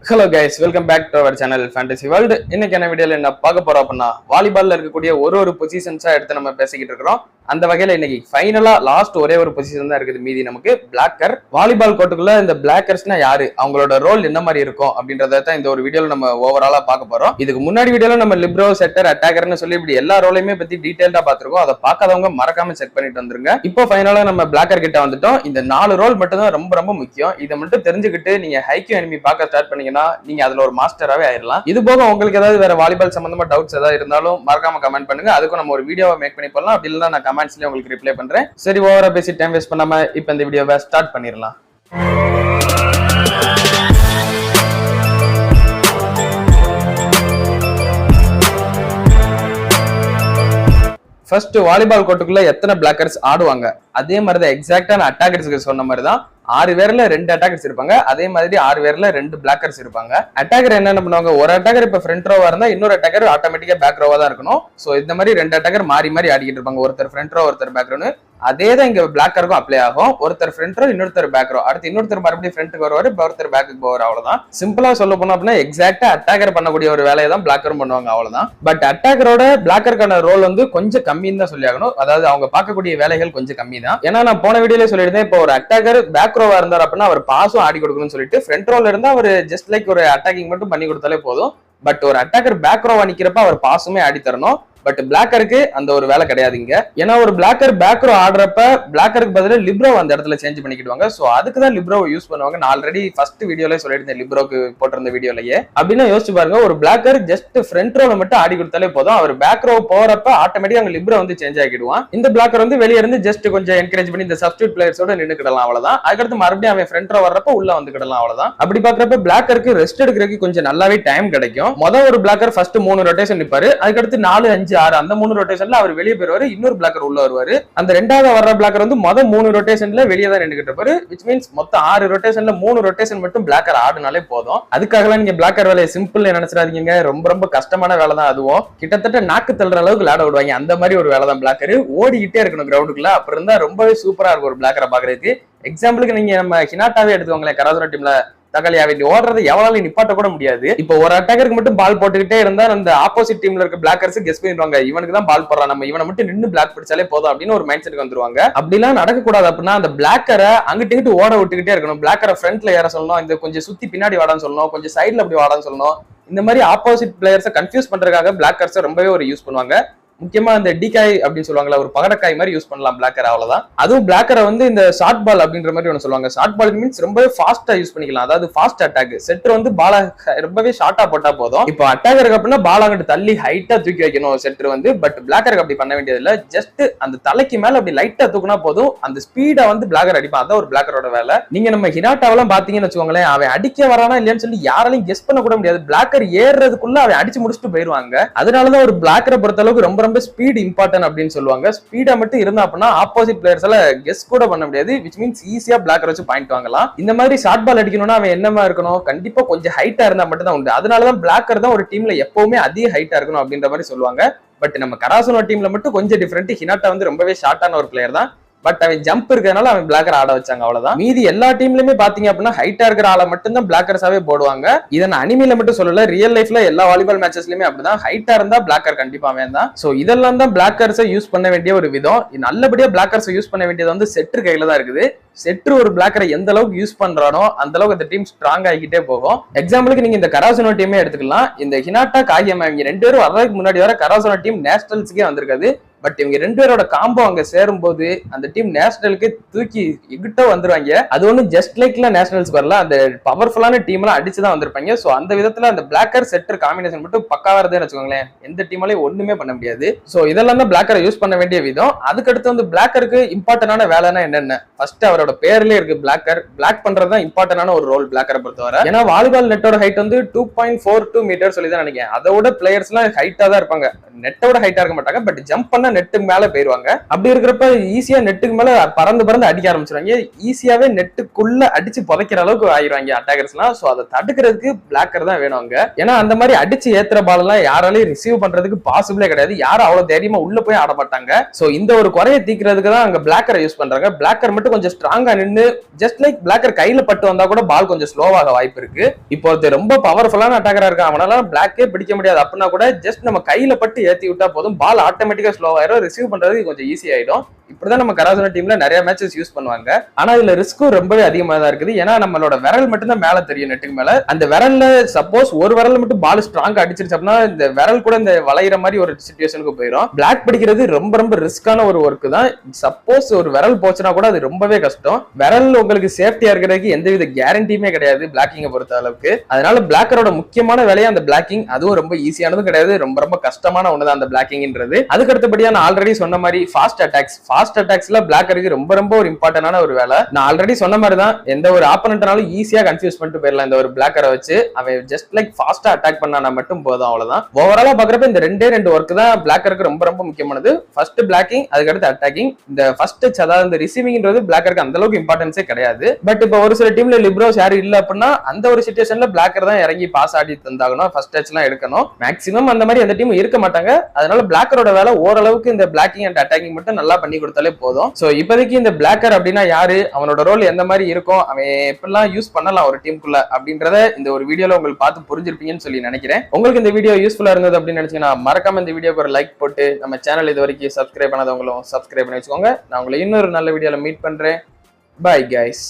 Hello guys, welcome back to our channel fantasy world. இன்னைக்கு என்ன வீடியோல என்ன பார்க்க போறோம் அப்படின்னா, வாலிபால்ல இருக்கக்கூடிய ஒரு பொசிஷன்ஸா எடுத்து நம்ம பேசிக்கிட்டு இருக்கிறோம். அந்த வகையில இன்னைக்கு ஃபைனலா லாஸ்ட் ஒரே ஒரு பொசிஷன் தான் இருக்குது மீதி நமக்கு. பிளாக்கர் வாலிபால் கோர்ட்டுக்குள்ள இந்த பிளாக்கர்ஸ்னா யாரு, அவங்களோட ரோல் என்ன மாதிரி இருக்கும் அப்படின்றத தான் இந்த ஒரு வீடியோல நம்ம ஓவராலா பார்க்க போறோம். இதுக்கு முன்னாடி வீடியோல நம்ம லிப்ரோ, செட்டர், அட்டாக்கர்னு சொல்லி இப்படி எல்லா ரோலையுமே பத்தி டீடைல்டா பார்த்திருக்கோம். அதை பார்க்காதவங்க மறக்காம செக் பண்ணிட்டு வந்துருங்க. இப்போ ஃபைனலா நம்ம பிளாக்கர் கிட்ட வந்துட்டோம். இந்த 4 ரோல் மட்டும் தான் ரொம்ப ரொம்ப முக்கியம். இதை மட்டும் தெரிஞ்சுக்கிட்டு நீங்க ஹைக்யூ எனிமி பார்க்க ஸ்டார்ட் பண்ணீங்கன்னா நீங்க அதுல ஒரு மாஸ்டராவே ஆயிடலாம். இது போக உங்களுக்கு ஏதாவது வேற வாலிபால் சம்பந்தமா டவுட்ஸ் ஏதாவது இருந்தாலும் மறக்காம கமெண்ட் பண்ணுங்க. அதுக்கும் நம்ம ஒரு வீடியோவை மேக் பண்ணி போடலாம். அப்படி இல்லைன்னா நான் கமெண்ட்ஸ்லயே உங்களுக்கு ரிப்ளை பண்றேன். சரி, ஓவரா பேசி டைம் வேஸ்ட் பண்ணாம இப்ப இந்த வீடியோவை ஸ்டார்ட் பண்ணிடலாம். ஃபர்ஸ்ட் வாலிபால் கோர்ட்டுக்குள்ள எத்தனை பிளாக்கர்ஸ் ஆடுவாங்க, அதே மாதிரிதான் எக்ஸாக்டா நான் அட்டாக்கர்ஸ்க்கு சொன்ன மாதிரி தான் 6 பேர்ல 2 அட்டாக்கர்ஸ் இருப்பாங்க. அதே மாதிரி 6 பேர்ல 2 பிளாக்கர்ஸ் இருப்பாங்க. அட்டாக்கர் என்ன பண்ணுவாங்க, ஒரு அட்டாக்கர் இப்ப ஃப்ரண்ட் ரோவா இருந்தா இன்னொரு அட்டாக்கர் ஆட்டோமேட்டிக்கா பேக் ரோவா தான் இருக்கணும். சோ இந்த மாதிரி 2 அட்டாக்கர் மாறி மாறி ஆடிக்கிட்டு இருப்பாங்க. ஒருத்தர் ஃப்ரண்ட் ரோ, ஒருத்தர் பேக் ரோன்னு. அதே தான் இங்க பிளாக்கருக்கும் அப்ளை ஆகும். ஒருத்தர் ஃப்ரண்ட் ரோ, இன்னொருத்தர் பேக் ரோ. அடுத்து இன்னொருத்தர் மறுபடியும் ஃப்ரண்ட்டுக்கு வருவாரு, ஒருத்தர் பேக்கு போவார். அவ்வளவுதான். சிம்பிளா சொல்ல போனோம் அப்படின்னா எக்ஸாக்டா அட்டாக்கர் பண்ணக்கூடிய ஒரு வேலையை தான் பிளாக்கரும் பண்ணுவாங்க. அவ்வளவுதான். பட் அட்டாக்கரோட பிளாக்கருக்கான ரோல் வந்து கொஞ்சம் கம்மின்னு தான் சொல்லி ஆகணும். அதாவது அவங்க பார்க்கக்கூடிய வேலைகள் கொஞ்சம் கம்மி தான். ஏன்னா நான் போன வீடியோல சொல்லியிருந்தேன், இப்போ ஒரு அட்டாக்கர் பேக் ரோவா இருந்தார் அப்படின்னா அவர் பாஸும் ஆடி கொடுக்கணும்னு சொல்லிட்டு ஃப்ரண்ட் ரோல இருந்தா அவர் ஜஸ்ட் லைக் ஒரு அட்டாக்கிங் மட்டும் பண்ணி கொடுத்தாலே போதும். பட் ஒரு அட்டாக்கர் பேக் ரோவா நிக்கிறப்ப அவர் பாஸுமே ஆடி தரணும். பட் பிளாக்கருக்கு அந்த ஒரு வேலை கிடையாதுங்க. ஏன்னா ஒரு பிளாக்கர் பேக் ரோ ஆடுறப்ப பிளாக்கருக்கு பதிலா லிப்ரோ அந்த இடத்துல சேஞ்ச் பண்ணிக்கிடுவாங்க. சோ அதுக்கு தான் லிப்ரோ யூஸ் பண்ணுவாங்க. நான் ஆல்ரெடி ஃபர்ஸ்ட் வீடியோல சொல்லியிருந்தேன், லிப்ரோக்கு போட்டிருந்த வீடியோலயே. அப்படின்னா யோசிச்சு பாருங்க, ஒரு பிளாக்கர் ஜஸ்ட் ஃப்ரண்ட் ரோல மட்டும் ஆடி கொடுத்தாலே போதும். அவர் பேக் ரோ போறப்ப ஆட்டோமேட்டிக்கா அங்க லிப்ரோ வந்து சேஞ்ச் ஆகிடுவான். இந்த பிளாக்கர் வந்து வெளியே இருந்து ஜஸ்ட் கொஞ்சம் என்கரேஜ் பண்ணி இந்த சப்ஸ்டியூட் பிளேயர்ஸோட நின்னுக்கிடலாம். அவ்வளவுதான். அதுக்கடுத்து மறுபடியும் அவன் ஃப்ரண்ட் ரோ வர்றப்ப உள்ள வந்துக்கிடலாம். அவ்வளவுதான். அப்படி பாக்குறப்ப பிளாக்கருக்கு ரெஸ்ட் எடுக்கிறதுக்கு கொஞ்சம் நல்லாவே டைம் கிடைக்கும். மொதல் ஒரு பிளாக்கர் ஃபர்ஸ்ட் 3 ரொட்டேஷன் நிப்பாரு. அதுக்கடுத்து 4, 5, 6 அந்த 3 ரொட்டேஷன்ல அவர் வெளியே போயிருவாரு. இன்னொரு பிளாக்கர் உள்ள வருவாரு. அந்த ரெண்டாவது வர்ற பிளாக்கர் வந்து மொதல் 3 ரொட்டேஷன்ல வெளியே தான் நின்னுக்கிட்டு இருப்பாரு. விச் மீன்ஸ் மொத்தம் 6 ரொட்டேஷன்ல 3 ரொட்டேஷன் மட்டும் பிளாக்கர் ஆடுனாலே போதும். அதுக்காகலாம் நீங்க பிளாக்கர் வேலையை சிம்பிள் நினைச்சிடாதீங்க. ரொம்ப ரொம்ப கஷ்டமான வேலை தான். அதுவும் கிட்டத்தட்ட நாக்கு தள்ளுற அளவுக்கு விளையாட விடுவாங்க. அந்த மாதிரி ஒரு வேலை தான் பிளாக்கர். ஓடிக்கிட்டே இருக்கணும் கிரவுண்டுக்குள்ள. அப்புறம் இருந்தா ரொம்பவே சூப்பரா இருக்கும் ஒரு பிளாக்கரை பாக்குறதுக்கு. எக்ஸாம்பிளுக்கு நீங்க நம்ம ஹினாட்டாவே எடுத்துக்கோங்களேன். கராசுரா டீம்ல தக்காளி அவன் ஓடுறது எவ்வளவு நிப்பாட்ட கூட முடியாது. இப்போ ஒரு அட்டாக்கருக்கு மட்டும் பால் போட்டுக்கிட்டே இருந்தா அந்த ஆப்போசிட் டீம்ல இருக்க பிளாக்கர்ஸ் கெஸ் பண்ணிடுவாங்க, இவனுக்கு தான் பால் போடுறான், நம்ம இவனை மட்டும் நின்று பிளாக் பிடிச்சாலே போதும் அப்படின்னு ஒரு மைண்ட் செட்டுக்கு வந்துருவாங்க. அப்படிலாம் நடக்கக்கூடாது. அப்படின்னா அந்த பிளாக்கரை அங்கிட்டு இங்கிட்டு ஓட விட்டுக்கிட்டே இருக்கணும். பிளாக்கரை ஃப்ரண்ட்ல ஏற சொல்லணும், இந்த கொஞ்சம் சுத்தி பின்னாடி வாடான்னு சொல்லணும், கொஞ்சம் சைட்ல அப்படி வாடான்னு சொல்லணும். இந்த மாதிரி ஆப்போசிட் பிளேயர்ஸை கன்ஃபியூஸ் பண்றதுக்காக பிளாக்கர்ஸ் ரொம்பவே ஒரு யூஸ் பண்ணுவாங்க. முக்கியமா இந்த டிகாய் அப்படின்னு சொல்லுவாங்களா, ஒரு பகடக்காய் மாதிரி யூஸ் பண்ணலாம் பிளாக்கர். அவ்வளவுதான். அதுவும் பிளாக்கரை வந்து இந்த ஷார்ட் பால் அப்படின்ற மாதிரி ஒன்று சொல்லுவாங்க. ஷார்ட் பால் மீன்ஸ் ரொம்பவே ஃபாஸ்டா யூஸ் பண்ணிக்கலாம். அதாவது ஃபாஸ்ட் அட்டாக். செட்டர் வந்து பால ரொம்பவே ஷார்ட்டா போட்டா போதும். இப்போ அட்டாக்கருக்கு அப்படின்னா பால் அங்கிட்டு தள்ளி ஹைட்டா தூக்கி வைக்கணும் செட்டர் வந்து. பட் பிளாக்கருக்கு அப்படி பண்ண வேண்டியது இல்ல. ஜஸ்ட் அந்த தலைக்கு மேல அப்படி லைட்டா தூக்குனா போதும். அந்த ஸ்பீடா வந்து பிளாக்கர் அடிப்பான். அதான் ஒரு பிளாக்கரோட வேலை. நீங்க நம்ம ஹினாட்டாவெல்லாம் பாத்தீங்கன்னு வச்சுக்கோங்களேன், அவன் அடிக்க வரானா இல்லையான்னு சொல்லி யாராலையும் கெஸ் பண்ண கூட முடியாது. பிளாக்கர் ஏறுறதுக்குள்ள அவன் அடிச்சு முடிச்சுட்டு போயிருவாங்க. அதனாலதான் ஒரு பிளாக்கரை பொறுத்த அளவுக்கு ரொம்ப ரொம்ப ஸ்பீட் இம்பார்ட்டன்ட் அப்படின்னு சொல்லுவாங்க. ஸ்பீடா மட்டும் இருந்தா அப்படின்னா ஆப்போசிட் பிளேயர்ஸால கெஸ் கூட பண்ண முடியாது. விச் மீன்ஸ் ஈஸியா பிளாக்கர் வச்சு பாயிண்ட் வாங்கலாம். இந்த மாதிரி ஷார்ட் பால் அடிக்கணும்னா அவன் என்னமா இருக்கணும், கண்டிப்பா கொஞ்சம் ஹைட்டா இருந்தா மட்டும் தான் உண்டு. அதனாலதான் பிளாக்கர் தான் ஒரு டீம்ல எப்பவுமே அதிக ஹைட்டா இருக்கணும் அப்படின்ற மாதிரி சொல்லுவாங்க. பட் நம்ம கராசுனோ டீம்ல மட்டும் கொஞ்சம் டிஃபரெண்ட். ஹினாட்டா வந்து ரொம்பவே ஷார்ட்டான ஒரு பிளேயர் தான். பட் அவன் ஜம்ப் இருக்கிறதுனால அவன் பிளாக்கர் ஆட வச்சாங்க. அவ்வளவுதான். மீதி எல்லா டீம்லயுமே பாத்தீங்க அப்படின்னா ஹைட்டா இருக்கிற ஆளை மட்டும் தான் பிளாக்கர்ஸாவே போடுவாங்க. இதை நான் அனிமில மட்டும் சொல்லல, ரியல் லைஃப்ல எல்லா வாலிபால் மேட்சஸ்லயுமே அப்படிதான். ஹைட்டா இருந்தா பிளாக்கர் கண்டிப்பா அவன் தான். சோ இதெல்லாம் தான் பிளாக்கர்ஸை யூஸ் பண்ண வேண்டிய ஒரு விதம். நல்லபடியா பிளாக்கர்ஸை யூஸ் பண்ண வேண்டியது வந்து செட்டர் கையில தான் இருக்குது. செட்ரு ஒரு பிளாக்கரை எந்த அளவுக்கு யூஸ் பண்றானோ அந்த அளவுக்கு அந்த டீம் ஸ்ட்ராங் ஆகிக்கிட்டே போகும். எக்ஸாம்பிளுக்கு நீங்க இந்த கராசுனோ டீமே எடுத்துக்கலாம். இந்த ஹினாட்டா, காகியமா இவங்க 2 பேரும் வர்றதுக்கு முன்னாடி வர கராசுனோ டீம் நேஷனல்ஸ்க்கே வந்திருக்காது. பட் இவங்க 2 பேரோட காம்போ அங்க சேரும் போது அந்த டீம் நேஷனலுக்கு தூக்கி எகிட்ட வந்துருவாங்க. அது ஒன்னும் ஜஸ்ட் லைக்ல நேஷனல்ஸ் வரல, அந்த பவர்ஃபுல்லான டீம் எல்லாம் அடிச்சுதான் வந்திருப்பாங்க. சோ அந்த விதத்துல அந்த பிளாக்கர் செட்டர் காம்பினேஷன் மட்டும் பக்காவா இருந்தேன்னு வச்சுக்கோங்களேன், எந்த டீமாலையும் ஒண்ணுமே பண்ண முடியாது. சோ இதெல்லாம் தான் பிளாக்கரை யூஸ் பண்ண வேண்டிய விதம். அதுக்கடுத்து வந்து பிளாக்கருக்கு இம்பார்ட்டன்டான வேலைன்னா என்னென்ன, ஃபர்ஸ்ட் அவரோட பேர்லயே இருக்கு பிளாக்கர். பிளாக் பண்றதுதான் இம்பார்ட்டன்டான ஒரு ரோல் பிளாக்கரை பொறுத்தவரை. ஏன்னா வாலிபால் நெட்டோட ஹைட் வந்து 2.42 மீட்டர் சொல்லி தான் நினைக்கிறேன். அதோட பிளேயர்ஸ் எல்லாம் ஹைட்டா தான் இருப்பாங்க. நெட்டோட ஹைட்டா இருக்க மாட்டாங்க. பட் ஜம்ப் பண்ண நெட்டுக்கு மேல போயிருவாங்க. அப்படி இருக்கிறப்ப ஈஸியா நெட்டுக்கு மேல பறந்து பறந்து அடிக்க ஆரம்பிச்சிருவாங்க. ஈஸியாவே நெட்டுக்குள்ள அடிச்சு புதைக்கிற அளவுக்கு ஆயிருவாங்க அட்டாக்கர்ஸ் எல்லாம். சோ அதை தடுக்கிறதுக்கு பிளாக்கர் தான் வேணும் அங்க. ஏன்னா அந்த மாதிரி அடிச்சு ஏத்துற பால் எல்லாம் யாராலையும் ரிசீவ் பண்றதுக்கு பாசிபிளே கிடையாது. யாரும் அவ்வளவு தைரியமா உள்ள போய் ஆட மாட்டாங்க. சோ இந்த ஒரு குறையை தீக்கிறதுக்கு தான் அங்க பிளாக்கரை யூஸ் பண்றாங்க. பிளாக்கர் மட்டும் கொஞ்சம் ஸ்ட்ராங்கா நின்று ஜஸ்ட் லைக் பிளாக்கர் கையில பட்டு வந்தா கூட பால் கொஞ்சம் ஸ்லோவாக வாய்ப்பு இருக்கு. இப்போ ஒருத்தர் ரொம்ப பவர்ஃபுல்லான அட்டாக்கரா இருக்கான், அவனால பிளாக்கே பிடிக்க முடியாது அப்படின்னா கூட ஜஸ்ட் நம்ம கையில பட்டு ஏத்தி விட்டா போதும், பால் ஆட்டோமேட்டிக்கா ஸ்லோ ஆயிரும், ரிசீவ் பண்றதுக்கு கொஞ்சம் ஈஸி ஆயிடும். இப்படிதான் நம்ம கராசுனா டீம்ல நிறைய மேட்சஸ் யூஸ் பண்ணுவாங்க. ஆனா இதுல ரிஸ்க்கும் ரொம்பவே அதிகமா தான் இருக்குது. ஏன்னா நம்மளோட விரல் மட்டும் தான் மேல தெரியும் நெட்டுக்கு மேல. அந்த விரல்ல சப்போஸ் ஒரு விரல் மட்டும் பால் ஸ்ட்ராங்கா அடிச்சிருச்சு அப்படின்னா இந்த விரல் கூட இந்த வளையிற மாதிரி ஒரு சிச்சுவேஷனுக்கு போயிடும். பிளாக் பிடிக்கிறது ரொம்ப ரொம்ப ரிஸ்கான ஒரு ஒர்க் தான். சப்போஸ் ஒரு விரல் போச்சுன்னா கூட அது ரொம்பவே கஷ்டம். விரல் உங்களுக்கு சேஃப்டியா இருக்கிறதுக்கு எந்தவித கேரண்டியுமே கிடையாது பிளாக்கிங்கை பொறுத்த அளவுக்கு. அதனால பிளாக்கரோட முக்கியமான வேலையா அந்த பிளாக்கிங், அதுவும் ரொம்ப ஈஸியானதும் கிடையாது, ரொம்ப ரொம்ப கஷ்டமான ஒண்ணுதான் அந்த பிளாக்கிங்ன்றது. அதுக்கு அடுத்தபடியா நான் ஆல்ரெடி சொன்ன மாதிரி ஃபாஸ்ட் அட்டாக்ஸ், ஃபாஸ்ட் அட்டாக்ஸ்ல பிளாக்கருக்கு ரொம்ப ரொம்ப ஒரு இம்பார்ட்டன்டான ஒரு வேலை. நான் ஆல்ரெடி சொன்ன மாதிரி தான், எந்த ஒரு ஆப்பனன்ட்னாலும் ஈஸியா கன்ஃபியூஸ் பண்ணிட்டு போயிடலாம் இந்த ஒரு பிளாக்கரை வச்சு. அவன் ஜஸ்ட் லைக் ஃபாஸ்டா அட்டாக் பண்ணா மட்டும் போதும், அவ்வளவுதான். ஓவராலா பாக்குறப்ப இந்த ரெண்டு ஒர்க் தான் பிளாக்கருக்கு ரொம்ப ரொம்ப முக்கியமானது. ஃபர்ஸ்ட் பிளாக்கிங், அதுக்கு அடுத்து அட்டாக்கிங். இந்த ஃபர்ஸ்ட் அதாவது இந்த ரிசீவிங்ன்றது பிளாக்கருக்கு அந்த அளவுக்கு இம்பார்ட்டன்ஸே கிடையாது. பட் இப்போ ஒரு சில டீம்ல லிப்ரோஸ் யாரும் இல்ல அப்படின்னா அந்த ஒரு சிச்சுவேஷன்ல பிளாக்கர் தான் இறங்கி பாஸ் ஆடி தந்தாகணும், ஃபர்ஸ்ட் டச் எல்லாம் எடுக்கணும். மேக்ஸிமம் அந்த மாதிரி எந்த டீமும் இருக்க மாட்டாங்க. அதனால பிளாக்கரோட வேலை ஓரளவுக்கு இந்த பிளாக்கிங் அண்ட் அட்டாக்கிங் மட்டும் நல்லா பண்ணி கொடுத்தாலே போதும். சோ இப்போதைக்கு இந்த பிளாக்கர் அப்படின்னா யாரு, அவனோட ரோல் எந்த மாதிரி இருக்கும், அவன் எப்படிலாம் யூஸ் பண்ணலாம் ஒரு டீமுக்குள்ள அப்படின்றத இந்த ஒரு வீடியோல உங்களுக்கு பார்த்து புரிஞ்சிருப்பீங்கன்னு சொல்லி நினைக்கிறேன். உங்களுக்கு இந்த வீடியோ யூஸ்ஃபுல்லா இருந்தது அப்படின்னு நினைச்சீங்கன்னா மறக்காம இந்த வீடியோக்கு ஒரு லைக் போட்டு நம்ம சேனல் இது வரைக்கும் சப்ஸ்கிரைப் பண்ணாதவங்களும் சப்ஸ்கிரைப் பண்ணி வச்சுக்கோங்க. நான் உங்களை இன்னொரு நல்ல வீடியோல மீட் பண்றேன். Bye guys.